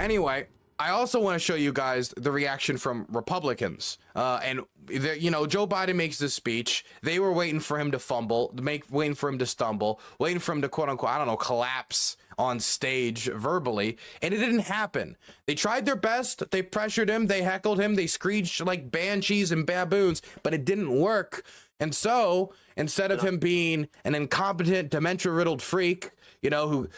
Anyway, I also want to show you guys the reaction from Republicans. Joe Biden makes this speech. They were waiting for him to fumble, waiting for him to stumble, waiting for him to quote unquote, I don't know, collapse on stage verbally. And it didn't happen. They tried their best. They pressured him. They heckled him. They screeched like banshees and baboons, but it didn't work. And so instead of him being an incompetent, dementia-riddled freak,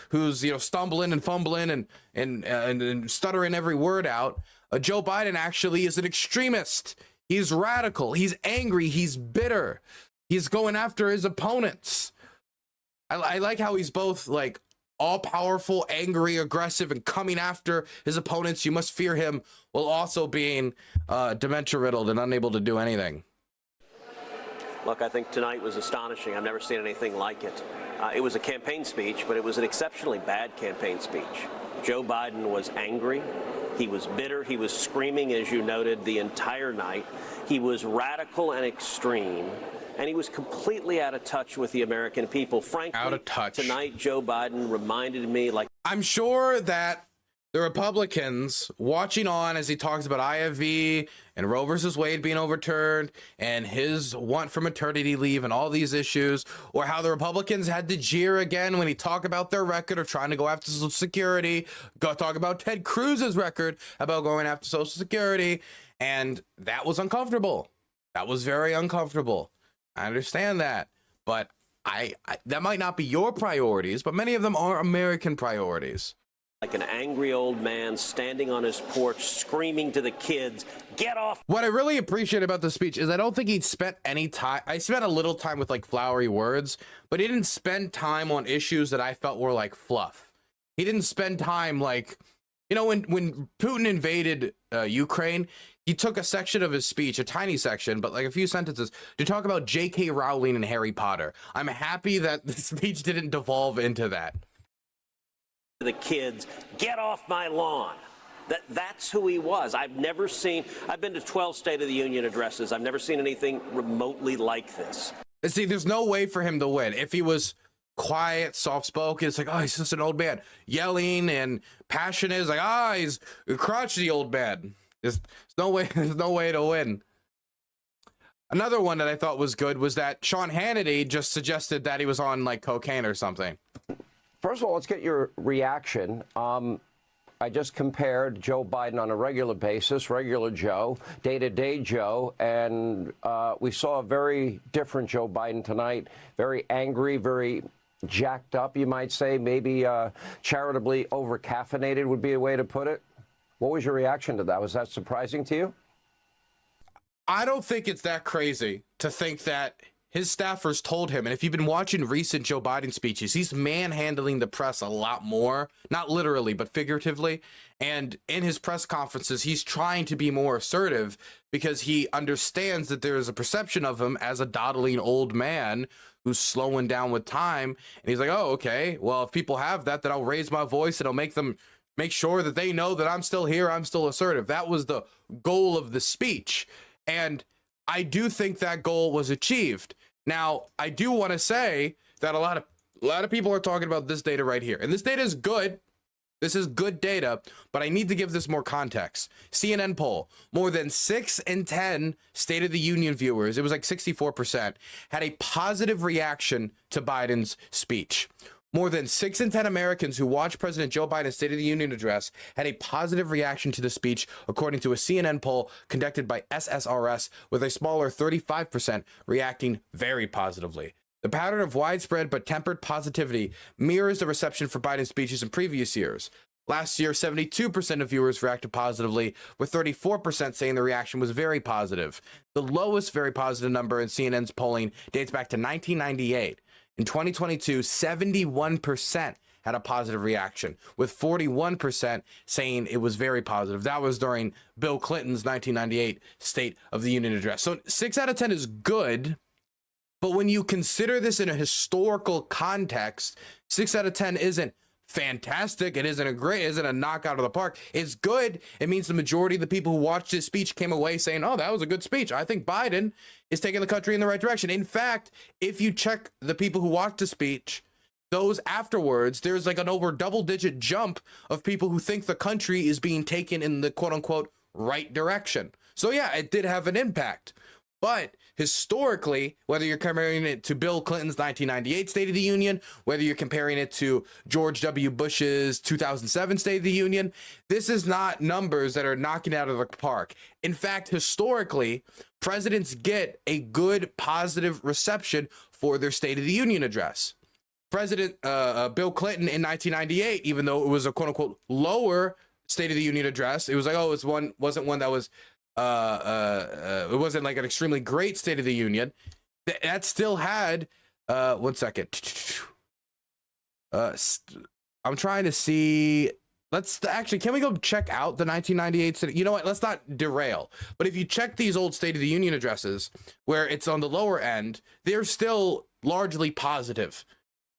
who's stumbling and fumbling and stuttering every word out, Joe Biden actually is an extremist. He's radical. He's angry. He's bitter. He's going after his opponents. I like how he's both like all powerful, angry, aggressive, and coming after his opponents. You must fear him, while also being dementia-riddled and unable to do anything. Look, I think tonight was astonishing. I've never seen anything like it. It was a campaign speech, but it was an exceptionally bad campaign speech. Joe Biden was angry. He was bitter. He was screaming, as you noted, the entire night. He was radical and extreme, and he was completely out of touch with the American people. Frankly, out of touch. Tonight, Joe Biden reminded me like... I'm sure that the Republicans watching on as he talks about IFV and Roe versus Wade being overturned and his want for maternity leave and all these issues, or how the Republicans had to jeer again when he talked about their record of trying to go after Social Security, talk about Ted Cruz's record about going after Social Security. And that was uncomfortable. That was very uncomfortable. I understand that, but I that might not be your priorities, but many of them are American priorities. Like an angry old man standing on his porch screaming to the kids, get off. What I really appreciate about the speech is I don't think he'd spent any time. I spent a little time with like flowery words, but he didn't spend time on issues that I felt were like fluff. He didn't spend time like, when Putin invaded Ukraine, he took a section of his speech, a tiny section, but like a few sentences, to talk about J.K. Rowling and Harry Potter. I'm happy that the speech didn't devolve into that. The kids, get off my lawn. That's who he was. I've been to 12 State of the Union addresses. I've never seen anything remotely like this. See, there's no way for him to win. If he was quiet, soft-spoken, it's like, oh, he's just an old man. Yelling and passionate, it's like, he's a crotchety old man. There's no way to win. Another one that I thought was good was that Sean Hannity just suggested that he was on like cocaine or something. First of all, let's get your reaction. I just compared Joe Biden on a regular basis, regular Joe, day-to-day Joe, and we saw a very different Joe Biden tonight, very angry, very jacked up, you might say, maybe charitably over-caffeinated would be a way to put it. What was your reaction to that? Was that surprising to you? I don't think it's that crazy to think that his staffers told him, and if you've been watching recent Joe Biden speeches, he's manhandling the press a lot more, not literally, but figuratively. And in his press conferences, he's trying to be more assertive because he understands that there is a perception of him as a dawdling old man who's slowing down with time. And he's like, oh, okay, well, if people have that, then I'll raise my voice and I'll make sure that they know that I'm still here. I'm still assertive. That was the goal of the speech. And I do think that goal was achieved. Now, I do want to say that a lot of people are talking about this data right here. And this data is good. This is good data, but I need to give this more context. CNN poll, more than 6 in 10 State of the Union viewers, it was like 64%, had a positive reaction to Biden's speech. More than 6 in 10 Americans who watched President Joe Biden's State of the Union address had a positive reaction to the speech, according to a CNN poll conducted by SSRS, with a smaller 35% reacting very positively. The pattern of widespread but tempered positivity mirrors the reception for Biden's speeches in previous years. Last year, 72% of viewers reacted positively, with 34% saying the reaction was very positive. The lowest very positive number in CNN's polling dates back to 1998. In 2022, 71% had a positive reaction, with 41% saying it was very positive. That was during Bill Clinton's 1998 State of the Union address. So 6 out of 10 is good, but when you consider this in a historical context, 6 out of 10 isn't fantastic. It isn't a knockout of the park. It's good. It means the majority of the people who watched this speech came away saying, oh, that was a good speech. I think Biden is taking the country in the right direction. In fact, if you check the people who watched the speech those afterwards, there's like an over double-digit jump of people who think the country is being taken in the quote-unquote right direction. So yeah, it did have an impact. But historically, whether you're comparing it to Bill Clinton's 1998 State of the Union, whether you're comparing it to George W. Bush's 2007 State of the Union, this is not numbers that are knocking it out of the park. In fact, historically, presidents get a good, positive reception for their State of the Union address. President Bill Clinton in 1998, even though it was a quote unquote lower State of the Union address, it was like, oh, wasn't one that was it wasn't like an extremely great State of the Union. That still had 1 second. I'm trying to see. Let's actually, can we go check out the 1998 State? You know what? Let's not derail. But if you check these old State of the Union addresses, where it's on the lower end, they're still largely positive.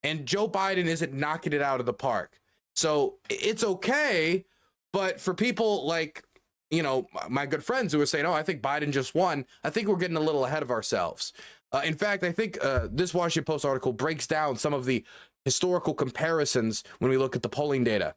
And Joe Biden isn't knocking it out of the park. So it's okay. But for people like, you know, my good friends who are saying, oh, I think Biden just won, I think we're getting a little ahead of ourselves. In fact, I think this Washington Post article breaks down some of the historical comparisons when we look at the polling data.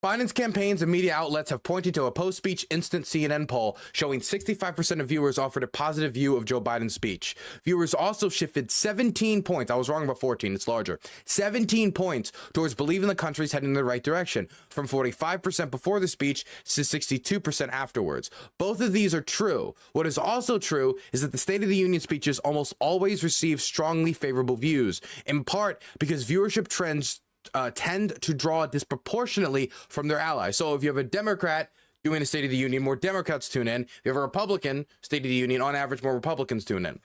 Biden's campaigns and media outlets have pointed to a post-speech instant CNN poll showing 65% of viewers offered a positive view of Joe Biden's speech. Viewers also shifted 17 points. I was wrong about 14. It's larger. 17 points towards believing the country's heading in the right direction, from 45% before the speech to 62% afterwards. Both of these are true. What is also true is that the State of the Union speeches almost always receive strongly favorable views, in part because viewership trends tend to draw disproportionately from their allies. So if you have a Democrat doing a State of the Union, more Democrats tune in. If you have a Republican State of the Union, on average, more Republicans tune in.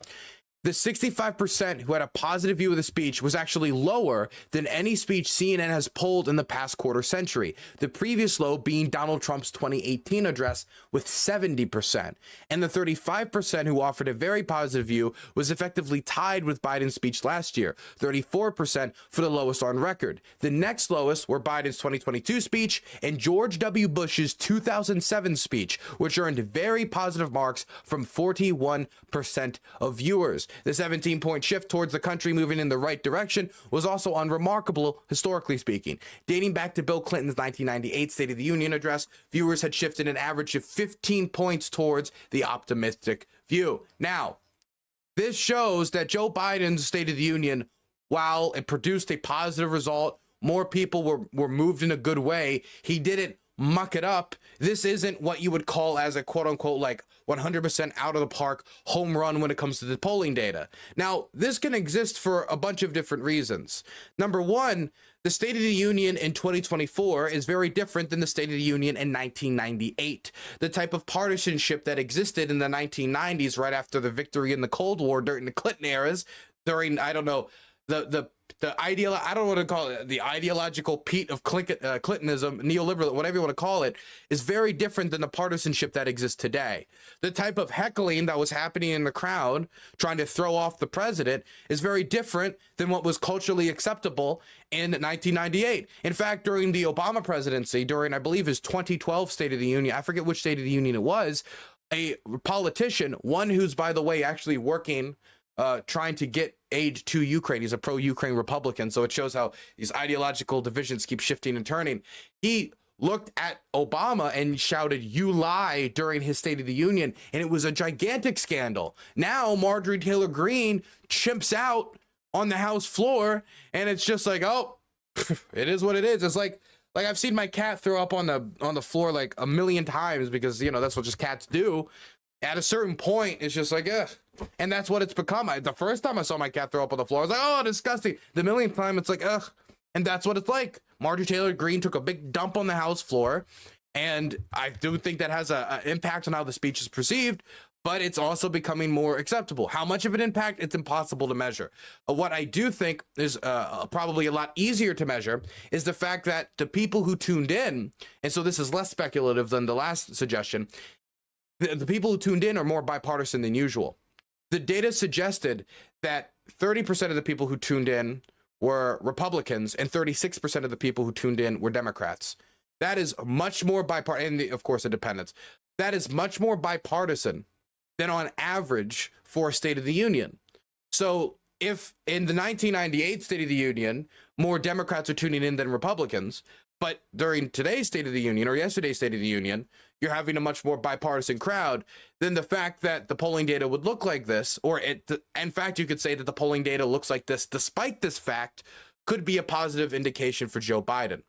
The 65% who had a positive view of the speech was actually lower than any speech CNN has polled in the past quarter century, the previous low being Donald Trump's 2018 address with 70%. And the 35% who offered a very positive view was effectively tied with Biden's speech last year, 34% for the lowest on record. The next lowest were Biden's 2022 speech and George W. Bush's 2007 speech, which earned very positive marks from 41% of viewers. The 17-point shift towards the country moving in the right direction was also unremarkable, historically speaking. Dating back to Bill Clinton's 1998 State of the Union address, viewers had shifted an average of 15 points towards the optimistic view. Now, this shows that Joe Biden's State of the Union, while it produced a positive result, more people were moved in a good way, he didn't muck it up. This isn't what you would call as a quote-unquote like 100% out of the park home run when it comes to the polling data. Now, this can exist for a bunch of different reasons. Number one, the State of the Union in 2024 is very different than the State of the Union in 1998. The type of partisanship that existed in the 1990s right after the victory in the Cold War during the Clinton eras, during, I don't know, I don't want to call it the ideological peat of Clintonism, neoliberal, whatever you want to call it, is very different than the partisanship that exists today. The type of heckling that was happening in the crowd, trying to throw off the president, is very different than what was culturally acceptable in 1998. In fact, during the Obama presidency, during, I believe, his 2012 State of the Union, I forget which State of the Union it was, a politician, one who's, by the way, actually working trying to get aid to Ukraine. He's a pro-Ukraine Republican, so it shows how these ideological divisions keep shifting and turning. He looked at Obama and shouted, "You lie," during his State of the Union, and it was a gigantic scandal. Now Marjorie Taylor Greene chimps out on the House floor, and it's just like, oh, it is what it is. It's like I've seen my cat throw up on the floor like a million times because, you know, that's what just cats do. At a certain point, it's just like, ugh. And that's what it's become. The first time I saw my cat throw up on the floor, I was like, oh, disgusting. The millionth time, it's like, ugh. And that's what it's like. Marjorie Taylor Greene took a big dump on the House floor. And I do think that has an impact on how the speech is perceived, but it's also becoming more acceptable. How much of an impact? It's impossible to measure. What I do think is probably a lot easier to measure is the fact that the people who tuned in, and so this is less speculative than the last suggestion, the people who tuned in are more bipartisan than usual. The data suggested that 30% of the people who tuned in were Republicans and 36% of the people who tuned in were Democrats. That is much more bipartisan, and of course, independents. That is much more bipartisan than on average for a State of the Union. So if in the 1998 State of the Union, more Democrats are tuning in than Republicans, but during today's State of the Union or yesterday's State of the Union, you're having a much more bipartisan crowd, then the fact that the polling data would look like this, or in fact, you could say that the polling data looks like this despite this fact, could be a positive indication for Joe Biden.